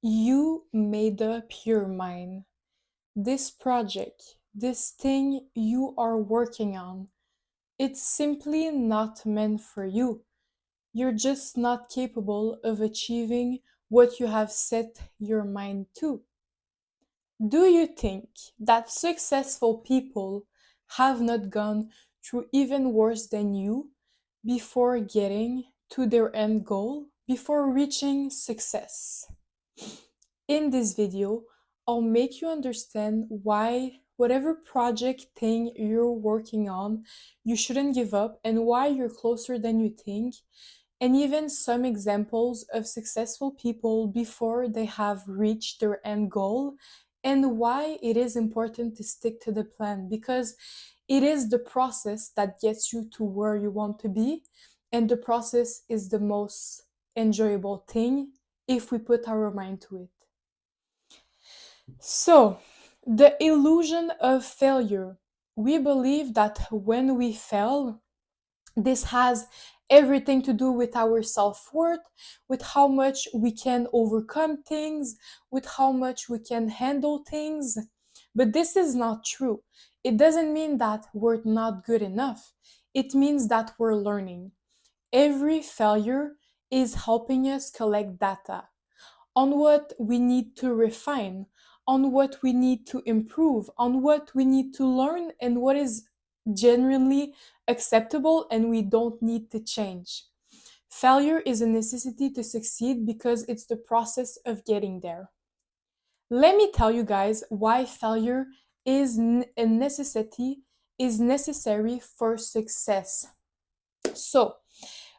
you made up your mind. This project, this thing you are working on, it's simply not meant for you. You're just not capable of achieving what you have set your mind to. Do you think that successful people have not gone through even worse than you before getting to their end goal, before reaching success? In this video, I'll make you understand why whatever project thing you're working on, you shouldn't give up and why you're closer than you think, and even some examples of successful people before they have reached their end goal, and why it is important to stick to the plan because it is the process that gets you to where you want to be, and the process is the most enjoyable thing if we put our mind to it. So, the illusion of failure. We believe that when we fail, this has everything to do with our self worth, with how much we can overcome things, with how much we can handle things. But this is not true. It doesn't mean that we're not good enough, it means that we're learning. Every failure is helping us collect data on what we need to refine, on what we need to improve, on what we need to learn, and what is genuinely acceptable and we don't need to change. Failure is a necessity to succeed because it's the process of getting there. Let me tell you guys why failure is a necessity, is necessary for success. So,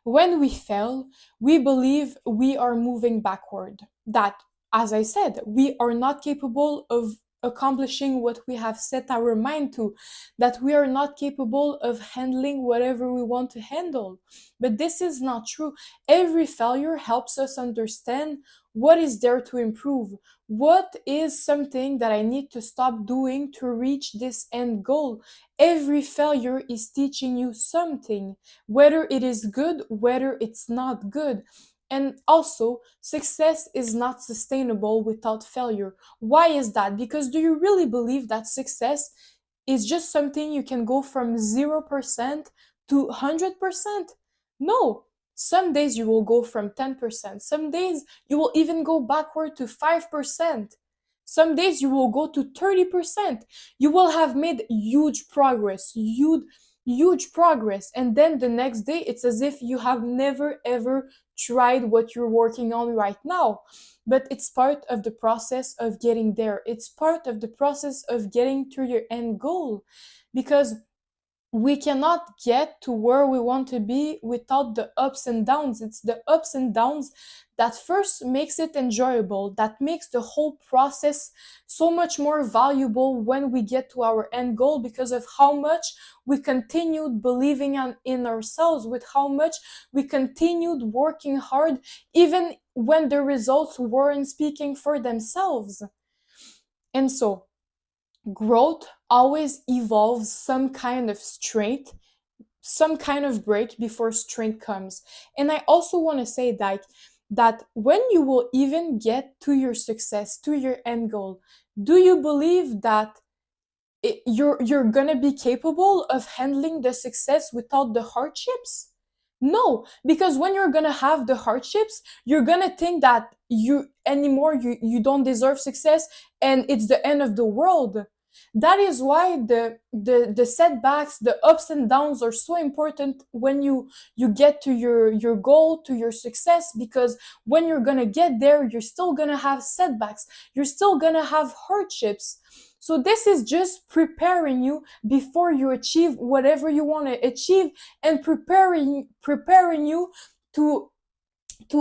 when we fail, we believe we are moving backward. That, as I said, we are not capable of accomplishing what we have set our mind to, that we are not capable of handling whatever we want to handle. But this is not true. Every failure helps us understand what is there to improve. What is something that I need to stop doing to reach this end goal? Every failure is teaching you something, whether it is good, whether it's not good. And also, success is not sustainable without failure. Why is that? Because do you really believe that success is just something you can go from 0% to 100%? No. Some days you will go from 10%. Some days you will even go backward to 5%. Some days you will go to 30%. You will have made huge progress, huge progress, and then the next day it's as if you have never ever tried what you're working on right now. But it's part of the process of getting there, it's part of the process of getting to your end goal, because we cannot get to where we want to be without the ups and downs. It's the ups and downs that first makes it enjoyable, that makes the whole process so much more valuable when we get to our end goal, because of how much we continued believing in ourselves, with how much we continued working hard even when the results weren't speaking for themselves. And so growth always evolves some kind of strength, some kind of break before strength comes. And I also want to say that when you will even get to your success, to your end goal, do you believe that you're gonna be capable of handling the success without the hardships? No, because when you're gonna have the hardships, you're gonna think that you don't deserve success and it's the end of the world. That is why the setbacks, the ups and downs are so important when you get to your goal, to your success, because when you're gonna get there, you're still gonna have setbacks, you're still gonna have hardships. So this is just preparing you before you achieve whatever you want to achieve, and preparing you to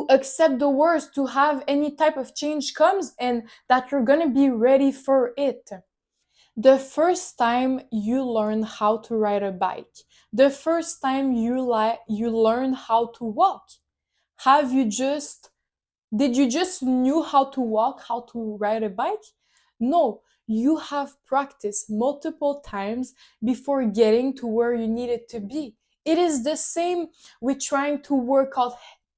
accept the worst, to have any type of change comes, and that you're going to be ready for it. The first time you learn how to ride a bike, the first time you learn how to walk, have you just did you just knew how to walk, how to ride a bike? No, you have practiced multiple times before getting to where you needed to be. It is the same with trying to work out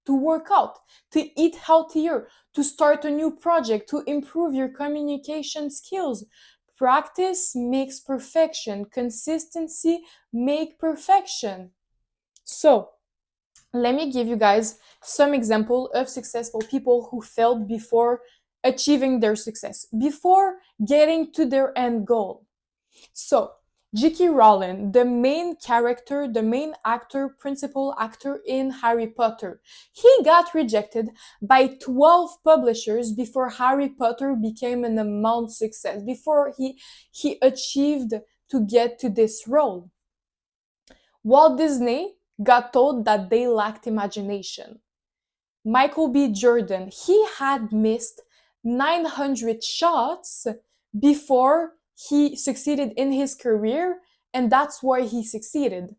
to work out, to eat healthier, to start a new project, to improve your communication skills. Practice makes perfection. Consistency make perfection. So, let me give you guys some example of successful people who failed before achieving their success, before getting to their end goal. So, J.K. Rowling, the main character, the main actor, principal actor in Harry Potter, he got rejected by 12 publishers before Harry Potter became an immense success, before he achieved to get to this role. Walt Disney got told that they lacked imagination. Michael B. Jordan, he had missed 900 shots before he succeeded in his career, and that's why he succeeded.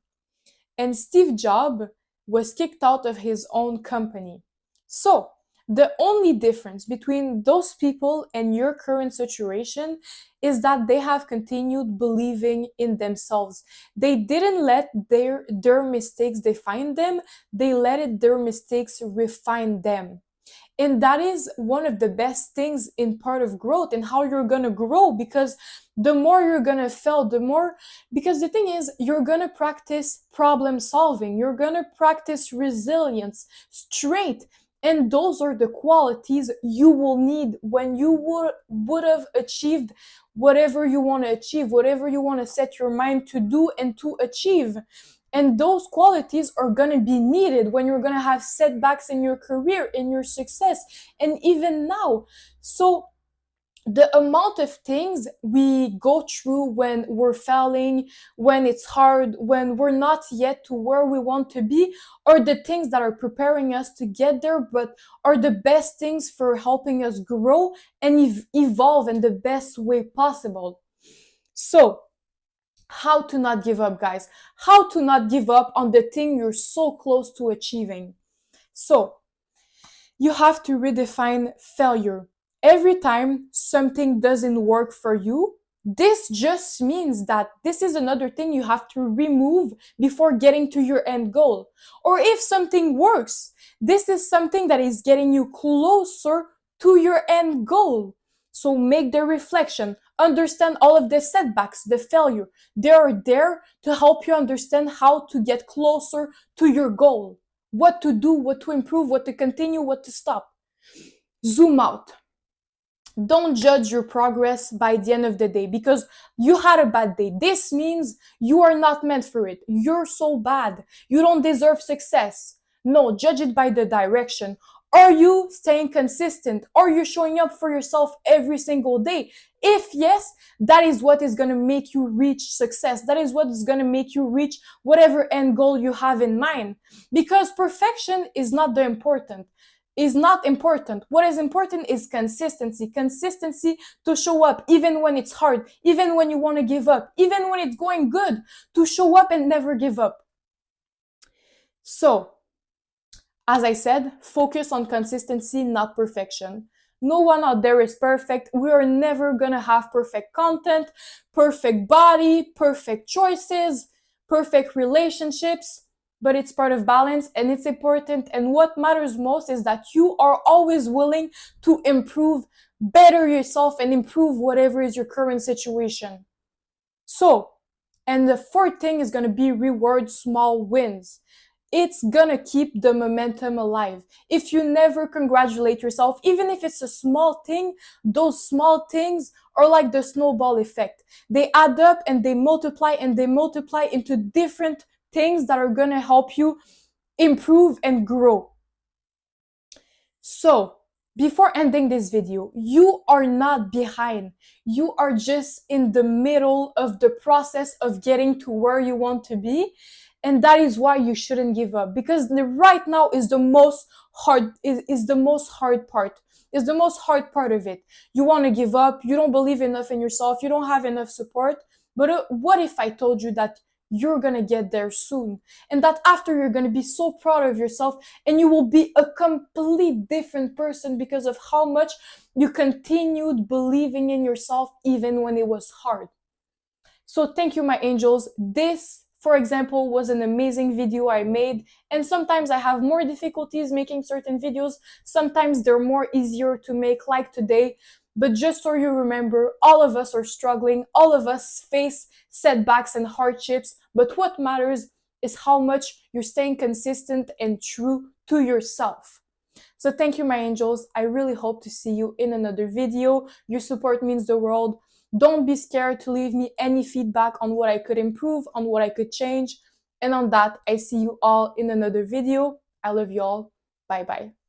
And Steve Jobs was kicked out of his own company. So, the only difference between those people and your current situation is that they have continued believing in themselves. They didn't let their mistakes define them, they let their mistakes refine them. And that is one of the best things in part of growth and how you're gonna grow, because the more you're gonna fail, the more, because the thing is, you're gonna practice problem solving, you're gonna practice resilience, strength, and those are the qualities you will need when you would have achieved whatever you want to achieve, whatever you want to set your mind to do and to achieve. And those qualities are going to be needed when you're going to have setbacks in your career, in your success, and even now. So, the amount of things we go through when we're failing, when it's hard, when we're not yet to where we want to be, are the things that are preparing us to get there, but are the best things for helping us grow and evolve in the best way possible. So, how to not give up, guys? How to not give up on the thing you're so close to achieving? So, you have to redefine failure. Every time something doesn't work for you, this just means that this is another thing you have to remove before getting to your end goal. Or if something works, this is something that is getting you closer to your end goal. So make the reflection, understand all of the setbacks, the failure. They are there to help you understand how to get closer to your goal. What to do, what to improve, what to continue, what to stop. Zoom out. Don't judge your progress by the end of the day because you had a bad day. This means you are not meant for it. You're so bad. You don't deserve success. No, judge it by the direction. Are you staying consistent? Are you showing up for yourself every single day? If yes, that is what is going to make you reach success. That is what is going to make you reach whatever end goal you have in mind. Because perfection is not the important. Is not important. What is important is consistency. Consistency to show up even when it's hard, even when you want to give up, even when it's going good, to show up and never give up. So, as I said, focus on consistency, not perfection. No one out there is perfect. We are never gonna have perfect content, perfect body, perfect choices, perfect relationships, but it's part of balance and it's important. And what matters most is that you are always willing to improve, better yourself, and improve whatever is your current situation. So, and the fourth thing is gonna be reward small wins. It's gonna keep the momentum alive. If you never congratulate yourself, even if it's a small thing, those small things are like the snowball effect. They add up and they multiply into different things that are gonna help you improve and grow. So, before ending this video, you are not behind. You are just in the middle of the process of getting to where you want to be. And that is why you shouldn't give up, because right now is the most hard is the most hard part. Is the most hard part of it. You want to give up, you don't believe enough in yourself, you don't have enough support. But what if I told you that you're going to get there soon, and that after you're going to be so proud of yourself and you will be a complete different person because of how much you continued believing in yourself even when it was hard. So thank you, my angels. This for example, was an amazing video I made. And sometimes I have more difficulties making certain videos. Sometimes they're more easier to make, like today. But just so you remember, all of us are struggling. All of us face setbacks and hardships. But what matters is how much you're staying consistent and true to yourself. So thank you, my angels. I really hope to see you in another video. Your support means the world. Don't be scared to leave me any feedback on what I could improve, on what I could change. And on that, I see you all in another video. I love you all. Bye bye.